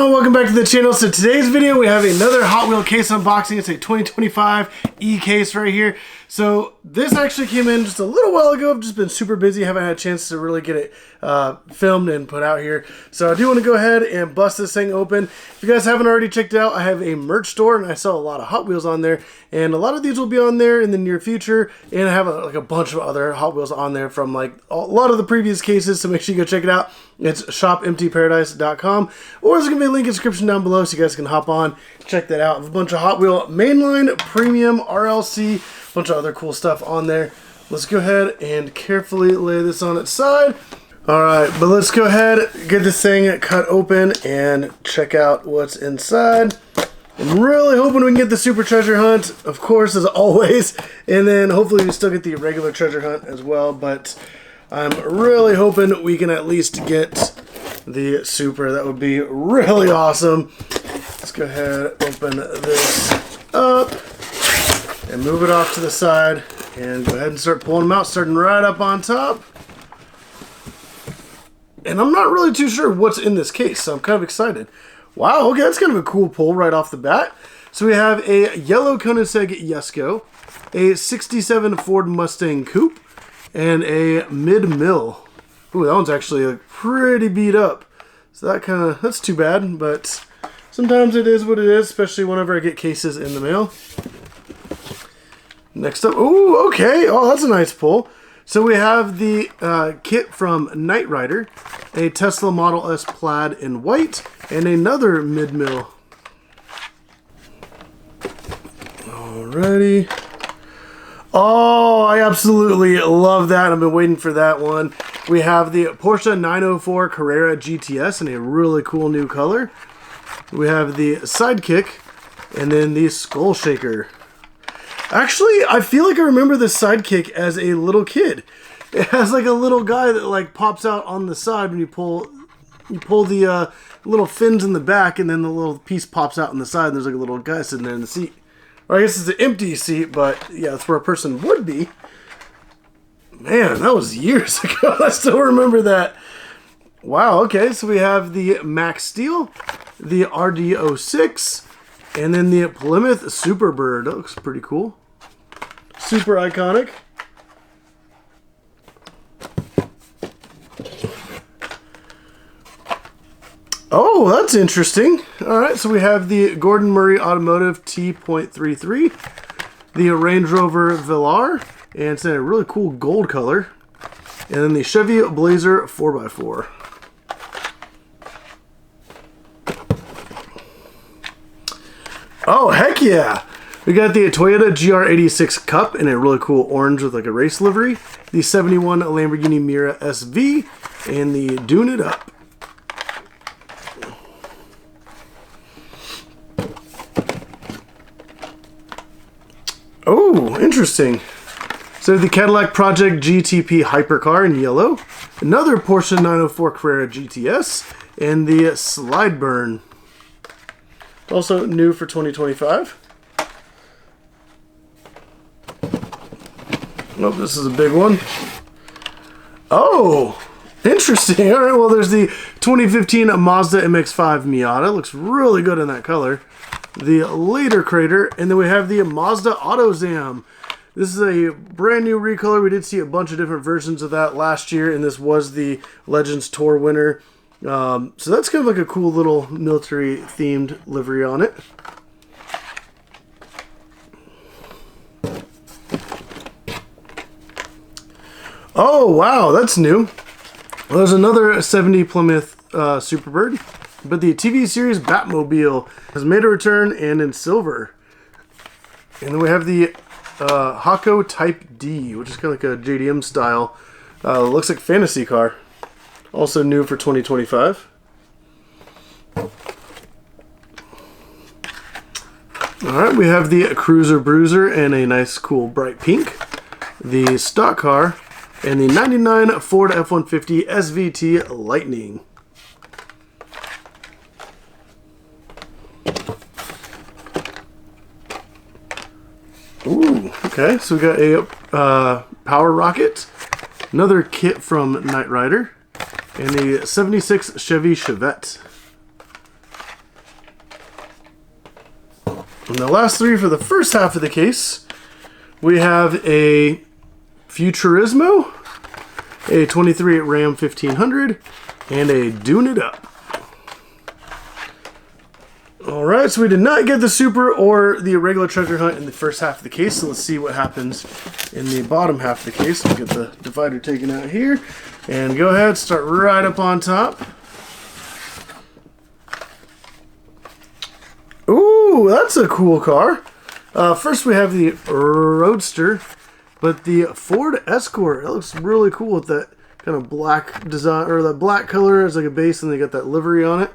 everyone, welcome back to the channel. So today's video we have another Hot Wheel case unboxing. It's a 2025 E case right here. So this actually came in just a little while ago. I've just been super busy, haven't had a chance to really get it filmed and put out here. So I do want to go ahead and bust this thing open. If you guys haven't already checked it out, I have a merch store and I sell a lot of Hot Wheels on there, and a lot of these will be on there in the near future, and I have a bunch of other Hot Wheels on there from like a lot of the previous cases, so make sure you go check it out. It's shopemptyparadise.com, or there's going to be a link in the description down below so you guys can hop on, check that out. I have a bunch of Hot Wheel mainline, premium, RLC, a bunch of other cool stuff on there. Let's go ahead and carefully lay this on its side. Alright, but let's go ahead, get this thing cut open and check out what's inside. I'm really hoping we can get the super treasure hunt, of course, as always, and then hopefully we still get the regular treasure hunt as well, but I'm really hoping we can at least get the super. That would be really awesome. Let's go ahead, open this up and move it off to the side and go ahead and start pulling them out, starting right up on top. And I'm not really too sure what's in this case, so I'm kind of excited. Wow, okay, that's kind of a cool pull right off the bat. So we have a yellow Koenigsegg Jesko, a 67 Ford Mustang Coupe, and a mid-mill. Ooh, that one's actually like pretty beat up. So that's too bad, but sometimes it is what it is, especially whenever I get cases in the mail. Next up, ooh, okay, oh, that's a nice pull. So we have the kit from Knight Rider, a Tesla Model S Plaid in white, and another mid-mill. Alrighty. Oh, I absolutely love that. I've been waiting for that one. We have the Porsche 904 Carrera GTS in a really cool new color. We have the Sidekick, and then the Skull Shaker. Actually, I feel like I remember the Sidekick as a little kid. It has like a little guy that like pops out on the side when you pull the little fins in the back, and then the little piece pops out on the side, and there's like a little guy sitting there in the seat. Or I guess it's an empty seat, but yeah, that's where a person would be. Man, that was years ago. I still remember that. Wow, okay, so we have the Max Steel, the RD06, and then the Plymouth Superbird. That looks pretty cool. Super iconic. Oh, that's interesting. Alright, so we have the Gordon Murray Automotive T.33, the Range Rover Velar, and it's in a really cool gold color, and then the Chevy Blazer 4x4. Oh, heck yeah! We got the Toyota GR86 Cup in a really cool orange with like a race livery, the 71 Lamborghini Miura SV, and the Dune It Up. Oh, interesting. So the Cadillac Project GTP Hypercar in yellow, another Porsche 904 Carrera GTS, and the Slideburn. Also new for 2025. Oh, this is a big one. Oh, interesting. All right, well, there's the 2015 Mazda MX-5 Miata. Looks really good in that color. The Later Crater, and then we have the Mazda AutoZam. This is a brand new recolor. We did see a bunch of different versions of that last year, and this was the Legends Tour winner. So that's kind of like a cool little military themed livery on it. Oh wow, that's new. Well, there's another 70 Plymouth Superbird, but the TV series Batmobile has made a return and in silver. And then we have the Hako Type D, which is kind of like a JDM style. Looks like fantasy car. Also new for 2025. Alright, we have the Cruiser Bruiser in a nice cool bright pink. The stock car, and the 99 Ford F150 SVT Lightning. Ooh, okay, so we got a Power Rocket, another kit from Knight Rider, and the 76 Chevy Chevette. And the last three for the first half of the case, we have a Futurismo, a 23 Ram 1500, and a Dune It Up. Alright, so we did not get the Super or the regular treasure hunt in the first half of the case, so let's see what happens in the bottom half of the case. We'll get the divider taken out here, and go ahead, start right up on top. Ooh, that's a cool car. First we have the Roadster, but the Ford Escort. It looks really cool with that kind of black design, or that black color as like a base, and they got that livery on it.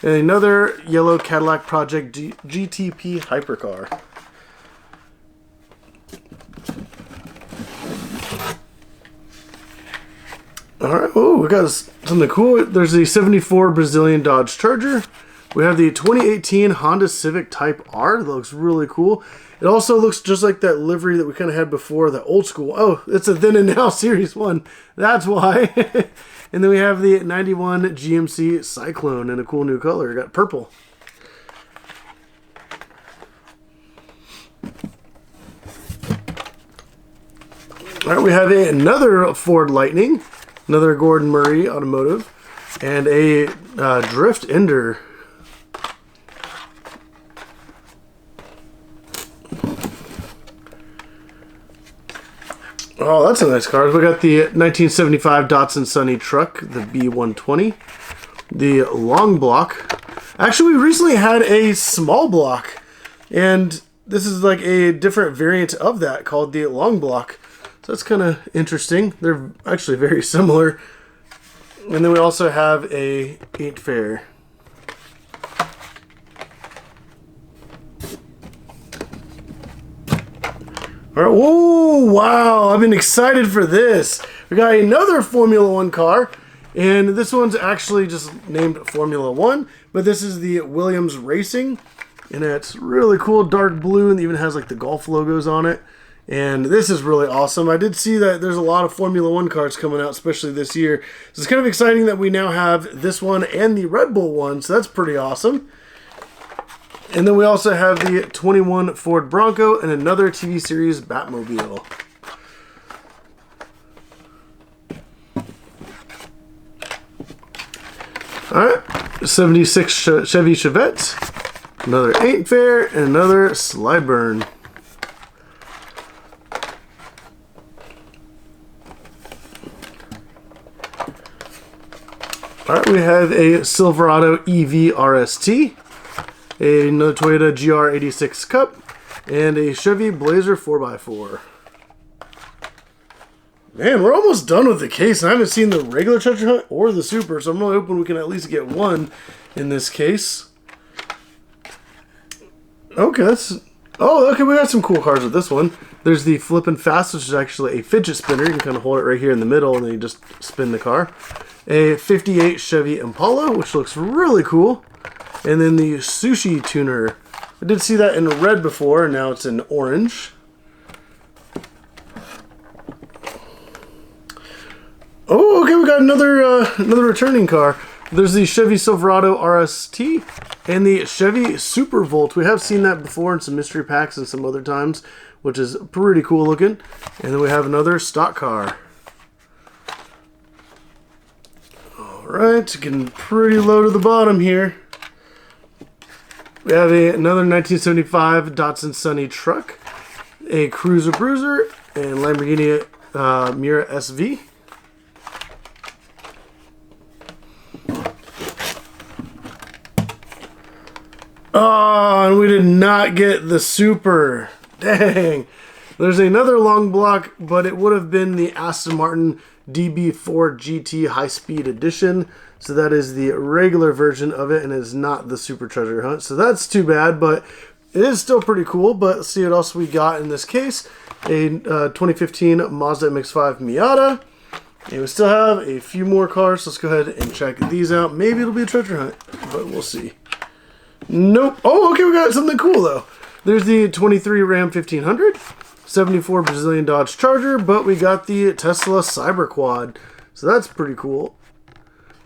And another yellow Cadillac Project GTP hypercar. Alright, oh, we got something cool. There's the 74 Brazilian Dodge Charger. We have the 2018 Honda Civic Type R. That looks really cool. It also looks just like that livery that we kind of had before, the old school. Oh, it's a Then and Now Series 1. That's why. And then we have the 91 GMC Cyclone in a cool new color. We got purple. All right, we have another Ford Lightning, another Gordon Murray Automotive, and a Drift Ender. Oh, that's a nice car. We got the 1975 Datsun Sunny truck, the B120, the long block. Actually, we recently had a small block, and this is like a different variant of that called the long block. So that's kind of interesting. They're actually very similar. And then we also have a Ain't Fair. Alright, whoa, wow, I've been excited for this. We got another Formula One car, and this one's actually just named Formula One, but this is the Williams Racing, and it's really cool, dark blue, and even has like the Golf logos on it. And this is really awesome. I did see that there's a lot of Formula One cars coming out, especially this year. So it's kind of exciting that we now have this one and the Red Bull one, so that's pretty awesome. And then we also have the 21 Ford Bronco and another TV series Batmobile. Alright, 76 Chevy Chevette, another Ain't Fair, and another Slyburn. Alright, we have a Silverado EV RST, another Toyota GR86 Cup, and a Chevy Blazer 4x4. Man, we're almost done with the case, and I haven't seen the regular treasure hunt or the Super, so I'm really hoping we can at least get one in this case. Okay, okay, we got some cool cars with this one. There's the Flippin' Fast, which is actually a fidget spinner. You can kind of hold it right here in the middle, and then you just spin the car. A 58 Chevy Impala, which looks really cool. And then the Sushi Tuner. I did see that in red before, and now it's in orange. Oh, okay, we got another returning car. There's the Chevy Silverado RST and the Chevy Super Volt. We have seen that before in some mystery packs and some other times, which is pretty cool looking. And then we have another stock car. Alright, getting pretty low to the bottom here. We have another 1975 Datsun Sunny truck, a Cruiser Bruiser, and Lamborghini Miura SV. Oh, and we did not get the Super. Dang. There's another long block, but it would have been the Aston Martin DB4 GT High Speed Edition. So that is the regular version of it, and it is not the Super Treasure Hunt. So that's too bad, but it is still pretty cool. But let's see what else we got in this case. A 2015 Mazda MX-5 Miata. And we still have a few more cars, so let's go ahead and check these out. Maybe it'll be a treasure hunt, but we'll see. Nope. Oh, okay, we got something cool, though. There's the 23 Ram 1500, 74 Brazilian Dodge Charger, but we got the Tesla Cyber Quad, so that's pretty cool.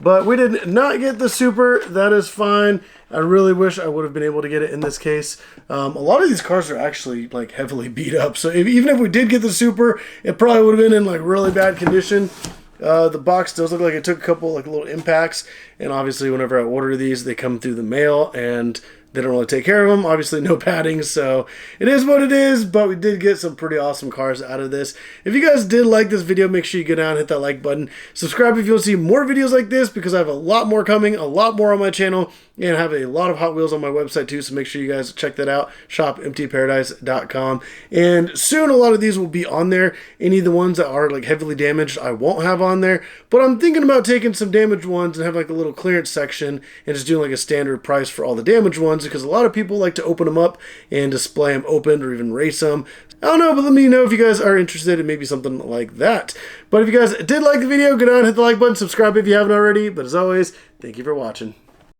But we did not get the Super. That is fine. I really wish I would have been able to get it in this case. A lot of these cars are actually like heavily beat up. So even if we did get the Super, it probably would have been in like really bad condition. The box does look like it took a couple like little impacts. And obviously whenever I order these, they come through the mail and they don't really take care of them. Obviously no padding, so it is what it is, but we did get some pretty awesome cars out of this. If you guys did like this video, make sure you go down and hit that like button. Subscribe if you want to see more videos like this, because I have a lot more coming, a lot more on my channel, and I have a lot of Hot Wheels on my website too, so make sure you guys check that out, shopemptyparadise.com. And soon a lot of these will be on there. Any of the ones that are like heavily damaged, I won't have on there, but I'm thinking about taking some damaged ones and have like a little clearance section and just doing like a standard price for all the damaged ones, because a lot of people like to open them up and display them opened or even race them. I don't know, but let me know if you guys are interested in maybe something like that. But if you guys did like the video, go down and hit the like button, subscribe if you haven't already. But as always, thank you for watching.